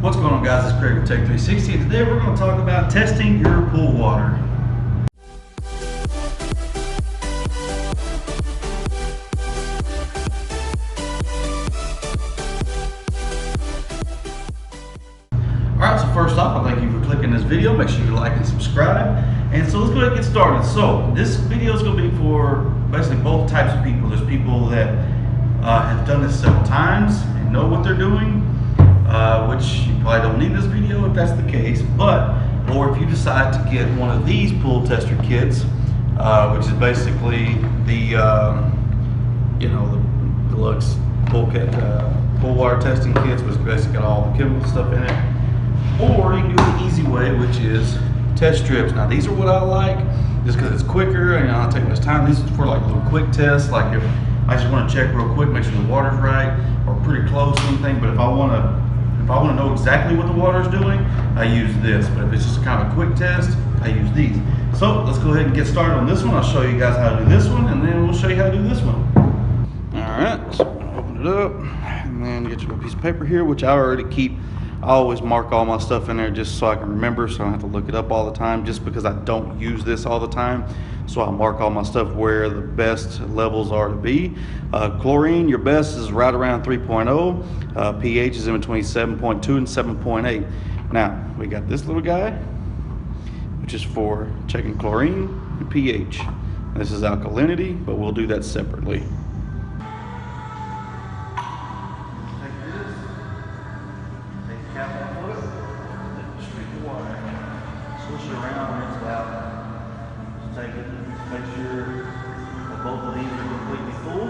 What's going on, guys? It's Craig with Tech 360, and today we're going to talk about testing your pool water. Alright, so first off, I thank you for clicking this video. Make sure you like and subscribe. And so let's go ahead and get started. So this video is going to be for basically both types of people. There's people that have done this several times and know what they're doing, which you probably don't need this video if that's the case, or if you decide to get one of these pool tester kits, which is basically the the deluxe pool water testing kits, which basically got all the chemical stuff in it. Or you can do the easy way, which is test strips. Now these are what I like, just because it's quicker and I don't take much time. These are for like little quick tests, like if I just want to check real quick, make sure the water's right or pretty close or anything. But if I want to know exactly what the water's doing, I use this. But if it's just kind of a quick test, I use these. So let's go ahead and get started on this one. I'll show you guys how to do this one, and then we'll show you how to do this one. All right, so open it up, and then get your little piece of paper here, which I already keep. I always mark all my stuff in there just so I can remember, so I don't have to look it up all the time, just because I don't use this all the time. So I'll mark all my stuff where the best levels are to be. Chlorine, your best is right around 3.0. pH is in between 7.2 and 7.8. Now, we got this little guy, which is for checking chlorine and pH. This is alkalinity, but we'll do that separately. Switch it around, rinse it out. Just take it, make sure that both of these are completely full.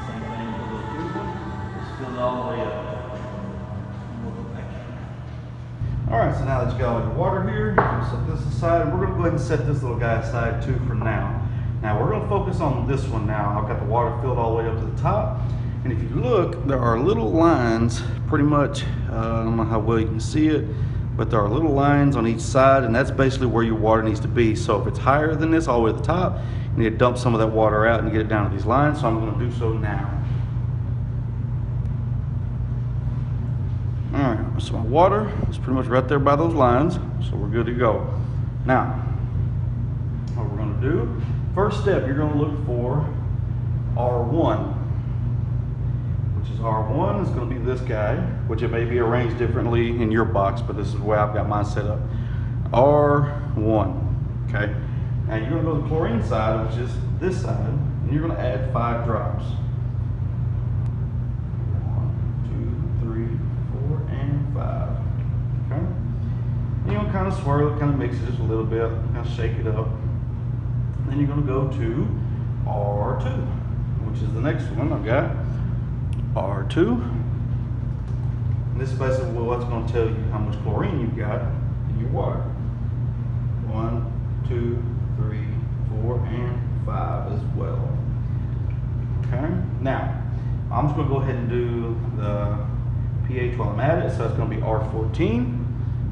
Same thing with the blue one. Just fill it all the way up. We'll go back in. Alright, so now that you got all your water here, we'll set this aside. We're going to go ahead and set this little guy aside too for now. Now we're going to focus on this one now. I've got the water filled all the way up to the top. And if you look, there are little lines pretty much, I don't know how well you can see it, but there are little lines on each side, and that's basically where your water needs to be. So if it's higher than this, all the way to the top, you need to dump some of that water out and get it down to these lines. So I'm going to do so now. All right, so my water is pretty much right there by those lines, so we're good to go. Now, what we're going to do, first step, you're going to look for R1. Which is R1 is going to be this guy, which it may be arranged differently in your box, but this is the way I've got mine set up. R1, okay? Now you're going to go to the chlorine side, which is this side, and you're going to add 5 drops. 1, 2, 3, 4, and 5. Okay? And you're going to kind of swirl it, kind of mix it just a little bit, kind of shake it up. And then you're going to go to R2, which is the next one I've got. R2. And this is basically what's going to tell you how much chlorine you've got in your water. 1, 2, 3, 4, and 5 as well. Okay. Now, I'm just going to go ahead and do the pH while I'm at it. So it's going to be R14,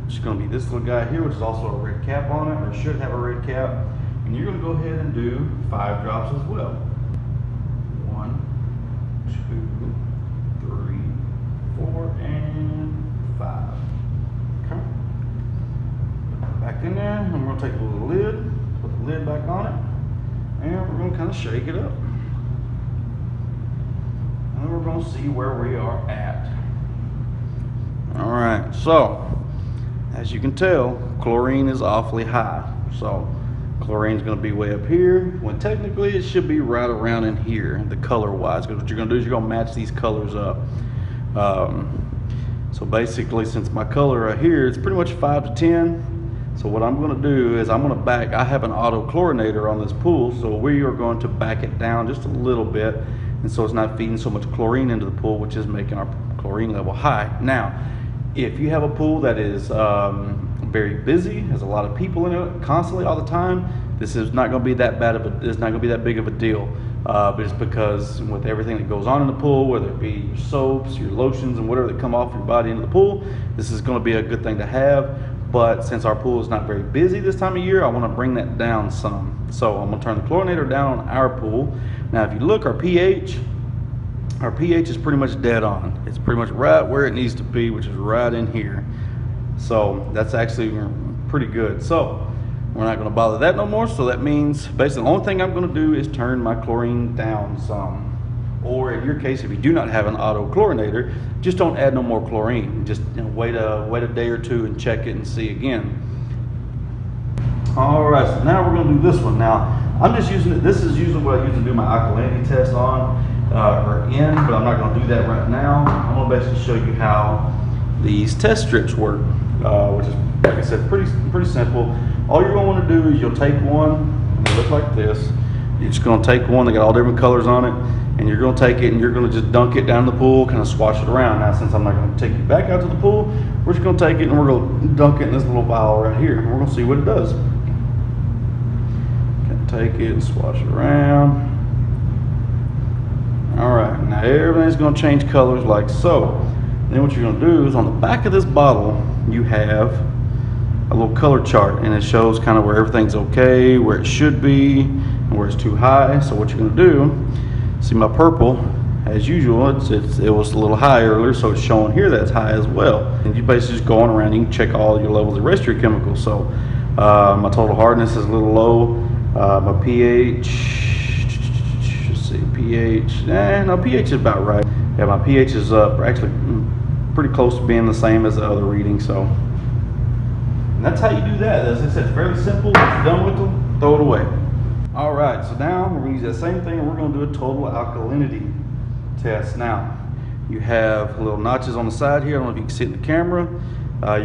which is going to be this little guy here, which is also a red cap on it, or should have a red cap. And you're going to go ahead and do 5 drops as well. 1, 2, 3, 4, and 5. Okay. Back in there, and we're going to take a little lid, put the lid back on it, and we're going to kind of shake it up. And then we're going to see where we are at. Alright, so as you can tell, chlorine is awfully high. So chlorine is going to be way up here, when technically it should be right around in here, the color wise, because what you're going to do is you're going to match these colors up. So basically, since my color right here is pretty much 5 to 10, so what I'm going to do is I'm going to I have an auto chlorinator on this pool, so we are going to back it down just a little bit, and so it's not feeding so much chlorine into the pool, which is making our chlorine level high. Now, if you have a pool that is very busy, has a lot of people in it constantly all the time, this is not going to be that bad it's not going to be that big of a deal. But it's because with everything that goes on in the pool, whether it be your soaps, your lotions, and whatever that come off your body into the pool, this is going to be a good thing to have. But since our pool is not very busy this time of year, I want to bring that down some. So I'm going to turn the chlorinator down on our pool. Now if you look, our pH our pH is pretty much dead on. It's pretty much right where it needs to be, which is right in here. So that's actually pretty good. So we're not going to bother that no more. So that means basically the only thing I'm going to do is turn my chlorine down some. Or in your case, if you do not have an auto chlorinator, just don't add no more chlorine. Just wait a day or two and check it and see again. All right, so now we're going to do this one. Now I'm just using it. This is usually what I use to do my alkalinity test on or in, but I'm not going to do that right now. I'm going to basically show you how these test strips work, which is, like I said, pretty simple. All you're going to want to do is you'll take one, and they look like this. You're just going to take one, they got all different colors on it, and you're going to take it and you're going to just dunk it down in the pool, kind of swash it around. Now, since I'm not going to take you back out to the pool, we're just going to take it and we're going to dunk it in this little vial right here, and we're going to see what it does. Take it and swash it around. All right, now everything's going to change colors like so. Then what you're going to do is on the back of this bottle, you have a little color chart, and it shows kind of where everything's okay, where it should be, and where it's too high. So what you're going to do, see my purple, as usual, it was a little high earlier, so it's showing here that it's high as well. And you basically just go on around, you can check all your levels of the rest of your chemicals. So my total hardness is a little low. My pH, let's see, pH, no, pH is about right. Yeah, my pH is up, actually pretty close to being the same as the other reading. So and that's how you do that. As I said, it's fairly simple. Once you're done with them, throw it away. All right, so now we're going to use that same thing, and we're going to do a total alkalinity test. Now, you have little notches on the side here. I don't know if you can see it in the camera.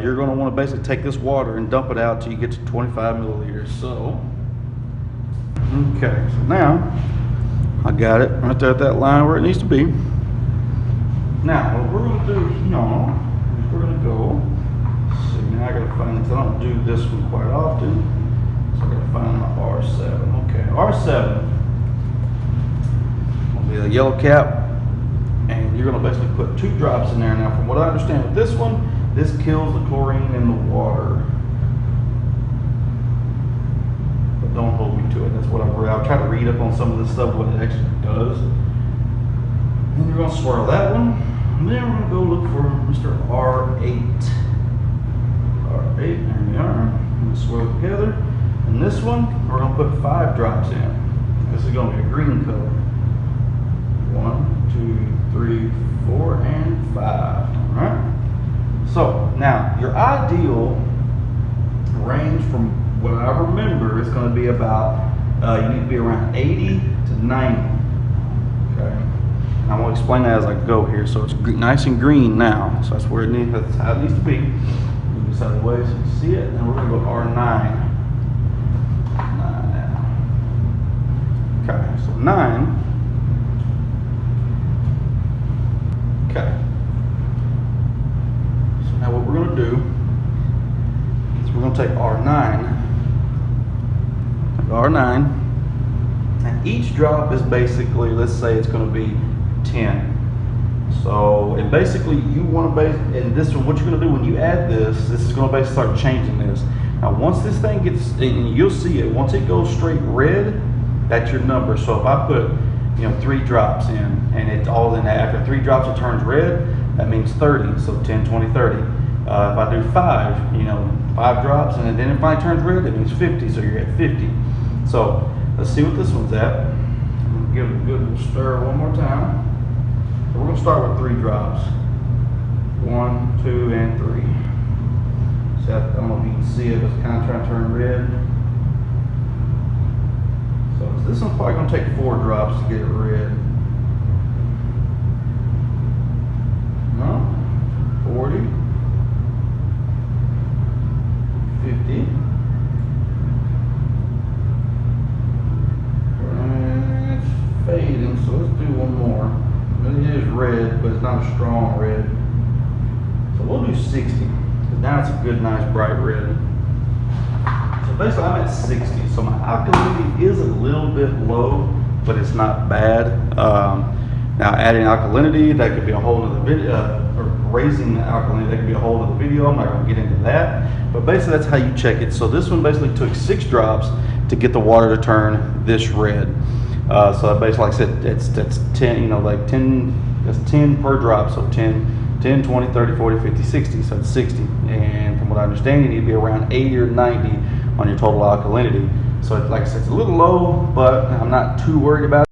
You're going to want to basically take this water and dump it out till you get to 25 milliliters. So, okay, so now I got it right there at that line where it needs to be. Now, what we're going to do here is we're going to go, let's see, now I got to find this. I don't do this one quite often, so I got to find my R7. Okay, R7 will be a yellow cap, and you're going to basically put 2 drops in there. Now, from what I understand with this one, this kills the chlorine in the water. Don't hold me to it. That's what I've read. I'll try to read up on some of this stuff, what it actually does. And we're going to swirl that one. And then we're going to go look for Mr. R8. R8, there we are. I'm going to swirl together. And this one, we're going to put 5 drops in. This is going to be a green color. 1, 2, 3, 4, and 5. All right. So now your ideal range from what I remember is going to be about, you need to be around 80 to 90. Okay. And I'm going to explain that as I go here. So it's nice and green now. So that's where it needs. That's how it needs to be. Move this out of the way so you can see it. And we're going to go R9. 9. Okay. So 9. Okay. So now what we're going to do is we're going to take R9. R9, and each drop is basically, let's say it's going to be 10. So, and basically you want to and this is what you're going to do when you add this is going to basically start changing this. Now once this thing gets, and you'll see it, once it goes straight red, that's your number. So if I put, 3 drops in, and it's all in that, after 3 drops it turns red, that means 30, so 10, 20, 30. If I do 5, 5 drops, and then it finally turns red, that means 50, so you're at 50. So let's see what this one's at. I'm going to give it a good little stir one more time. So we're going to start with 3 drops. 1, 2, and 3. So I don't know if you can see it, but it's kind of trying to turn red. So this one's probably going to take 4 drops to get it red. No? 40. 50. Fading, so let's do one more. It is red, but it's not a strong red. So we'll do 60, because now it's a good, nice, bright red. So basically I'm at 60, so my alkalinity is a little bit low, but it's not bad. Now adding alkalinity, that could be a whole other video, or raising the alkalinity, that could be a whole other video. I'm not going to get into that, but basically that's how you check it. So this one basically took 6 drops to get the water to turn this red. So basically, like I said, that's 10, like 10, that's 10 per drop. So 10, 20, 30, 40, 50, 60. So it's 60. And from what I understand, you need to be around 80 or 90 on your total alkalinity. So like I said, it's a little low, but I'm not too worried about it.